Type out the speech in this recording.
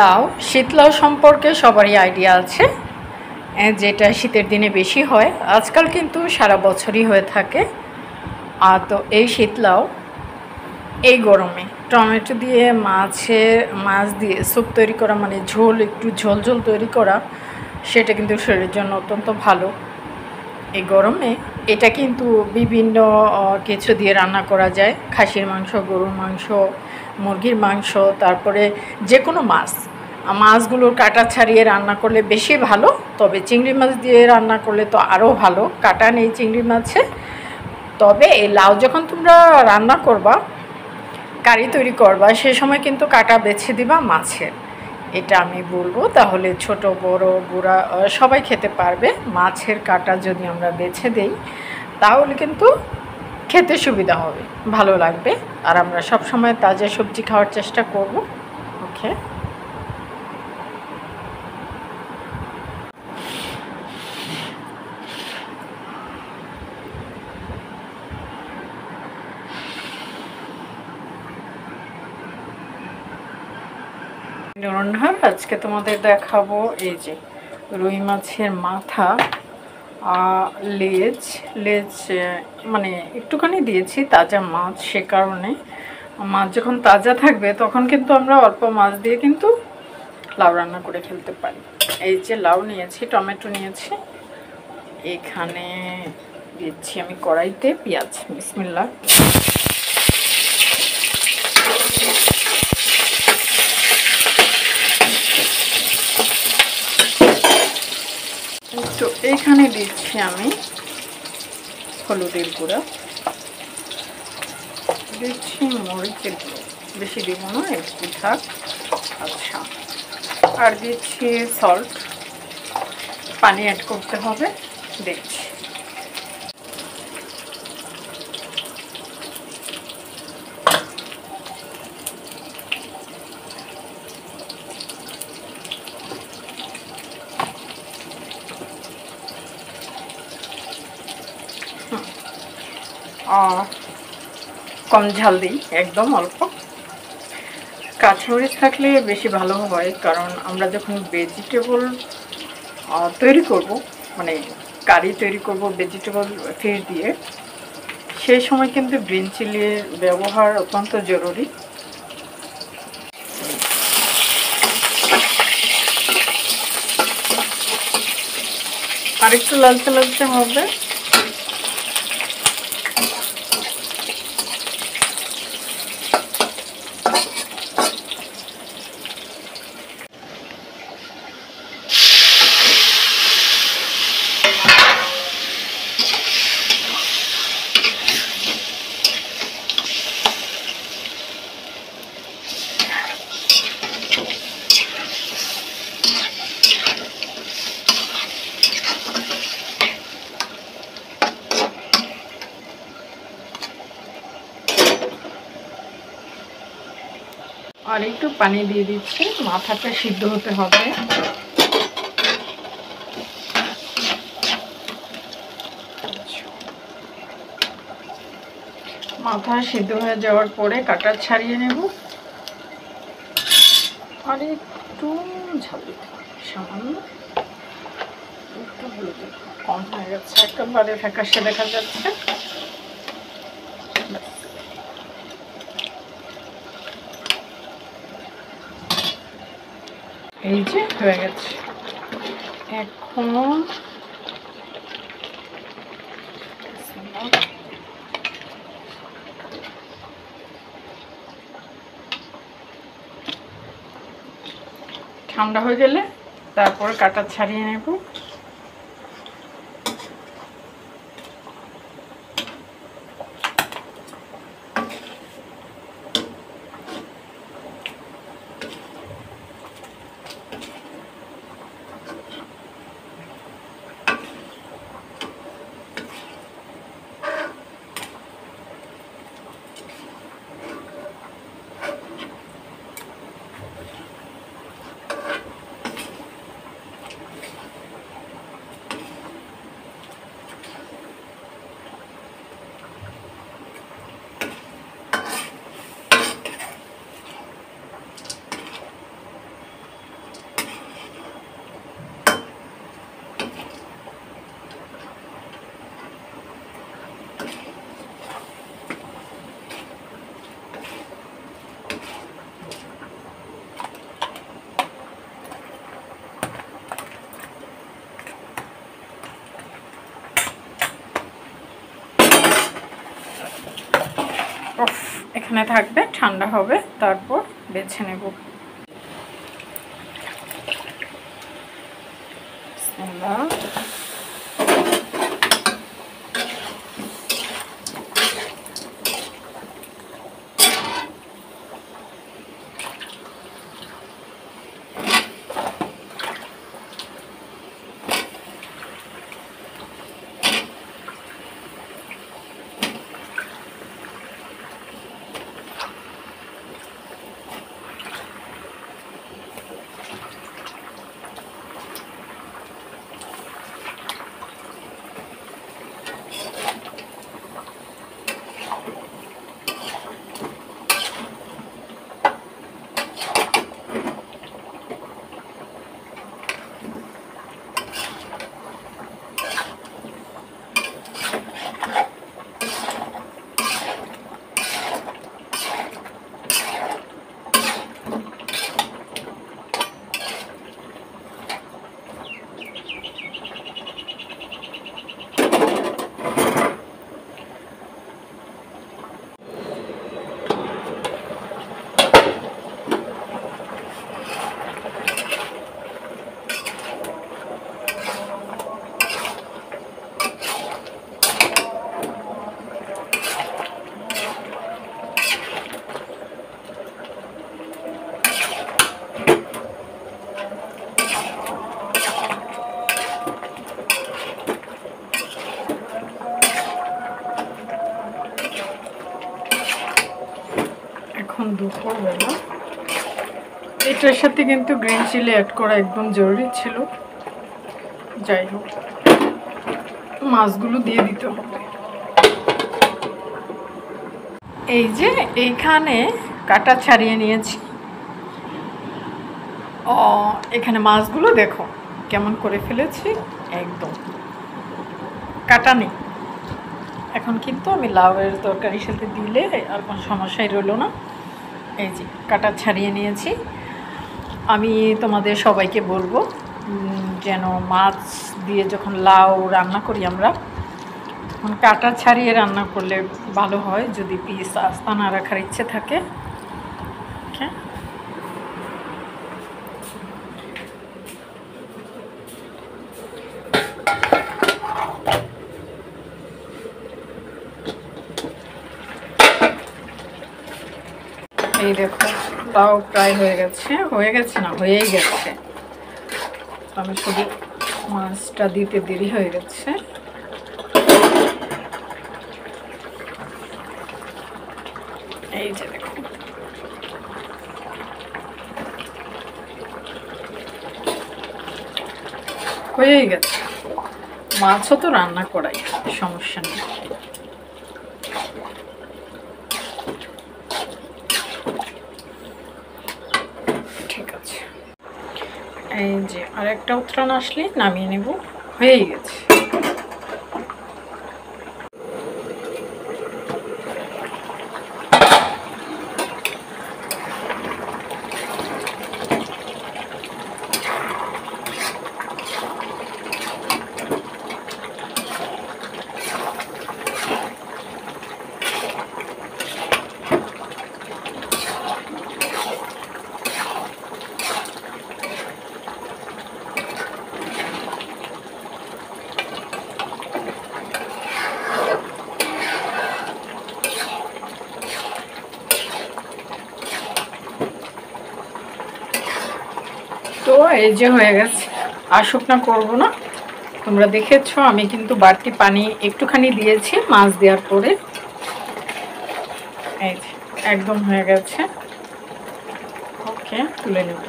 লাউ, শীতলাউ সম্পর্কে সবারই আইডিয়া আছে, যেটা শীতের দিনে বেশি হয়। আজকাল কিন্তু সারা বছরই হয়ে থাকে। তো এই শীতলাউ এই গরমে টমেটো দিয়ে মাছ দিয়ে স্যুপ তৈরি করা, মানে ঝোল, একটু ঝোল ঝোল তৈরি করা, সেটা কিন্তু শরীরের জন্য অত্যন্ত ভালো। এই গরমে এটা কিন্তু বিভিন্ন কিছু দিয়ে রান্না করা যায়। খাসির মাংস, গরুর মাংস, মুরগির মাংস, তারপরে যে কোনো মাছগুলোর কাটা ছাড়িয়ে রান্না করলে বেশি ভালো। তবে চিংড়ি মাছ দিয়ে রান্না করলে তো আরও ভালো, কাটা নেই চিংড়ি মাছে। তবে এই লাউ যখন তোমরা রান্না করবা, কারি তৈরি করবা, সে সময় কিন্তু কাটা বেছে দিবা মাছের, এটা আমি বলবো। তাহলে ছোট বড় বুড়া সবাই খেতে পারবে। মাছের কাটা যদি আমরা বেছে দেই তাহলে কিন্তু খেতে সুবিধা হবে, ভালো লাগবে। আর আমরা সব সময় তাজা সবজি খাওয়ার চেষ্টা করব। ওকে, রান্নার আজকে তোমাদের দেখাবো এই যে রুই মাছের মাথা, লেজ লেজ মানে একটুখানি দিয়েছি, তাজা মাছ, সে কারণে মাছ যখন তাজা থাকবে তখন কিন্তু আমরা অল্প মাছ দিয়ে কিন্তু লাউ রান্না করে ফেলতে পারি। এই যে লাউ নিয়েছি, টমেটো নিয়েছি, এখানে দিচ্ছি আমি কড়াইতে পেঁয়াজ। বিসমিল্লাহ। তো এইখানে দিচ্ছি আমি হলুদের গুঁড়া, দিচ্ছি মরিচের গুঁড়ো, বেশি দিব না, একটু থাক। আচ্ছা, আর দিচ্ছি সল্ট, পানি অ্যাড করতে হবে, দেখছি। কম ঝাল দিই, একদম অল্প। কাঁচামরিচ থাকলে বেশি ভালো হয়, কারণ আমরা যখন ভেজিটেবল তৈরি করব, মানে কারি তৈরি করব ভেজিটেবল ফিশ দিয়ে, সেই সময় কিন্তু গ্রিন চিলির ব্যবহার অত্যন্ত জরুরি। আরেকটু লালচে লালচে হবে। আর একটু পানি দিয়ে দিচ্ছি, মাথাটা সিদ্ধ হতে হবে। মাথা সিদ্ধ হয়ে যাওয়ার পরে কাটা ছাড়িয়ে নেব। আর একটু ঝাল দিতে হবে, সামান্য একটু হলুদ কম হয়ে গেছে, একেবারে ফ্যাকাশে দেখা যাচ্ছে। এই যে হয়ে গেছে। এখন ঠান্ডা হয়ে গেলে তারপর কাটা ছাড়িয়ে নেব। এখানে থাকবে, ঠান্ডা হবে, তারপর বেছে নেব। এখন দুপুরবেলা, এটার সাথে কিন্তু গ্রিন চিলি অ্যাড করা একদম জরুরি ছিল। যাই হোক, মাছগুলো দিয়ে দিতে হবে। এই যে এইখানে কাটা ছাড়িয়ে নিয়েছি। এখানে মাছগুলো দেখো কেমন করে ফেলেছি, একদম কাটা নেই। এখন কিন্তু আমি লাউয়ের তরকারির সাথে দিলে আর কোনো সমস্যাই রইল না। এই যে কাটা ছাড়িয়ে নিয়েছি। আমি তোমাদের সবাইকে বলবো যেন মাছ দিয়ে যখন লাউ রান্না করি আমরা, তখন কাটা ছাড়িয়ে রান্না করলে ভালো হয়, যদি পিস আস্তা না রাখার ইচ্ছে থাকে। এই দেখো লাউ প্রায় হয়ে গেছে না, হয়েই গেছে। আমি শুধু মাছটা দিতে দেরি হয়ে গেছে। এই যে দেখো, হয়েই গেছে। মাছও তো রান্না করাই, সমস্যা নেই। ঠিক আছে, এই যে আরেকটা উত্তরণ আসলে নামিয়ে নেব, হয়েই গেছে। তো এই যে হয়ে গেছে, আর শুকনা করবো না। তোমরা দেখেছো আমি কিন্তু বাড়তি পানি একটুখানি দিয়েছি মাছ দেওয়ার পরে। এই যে একদম হয়ে গেছে। ওকে, তুলে নেব।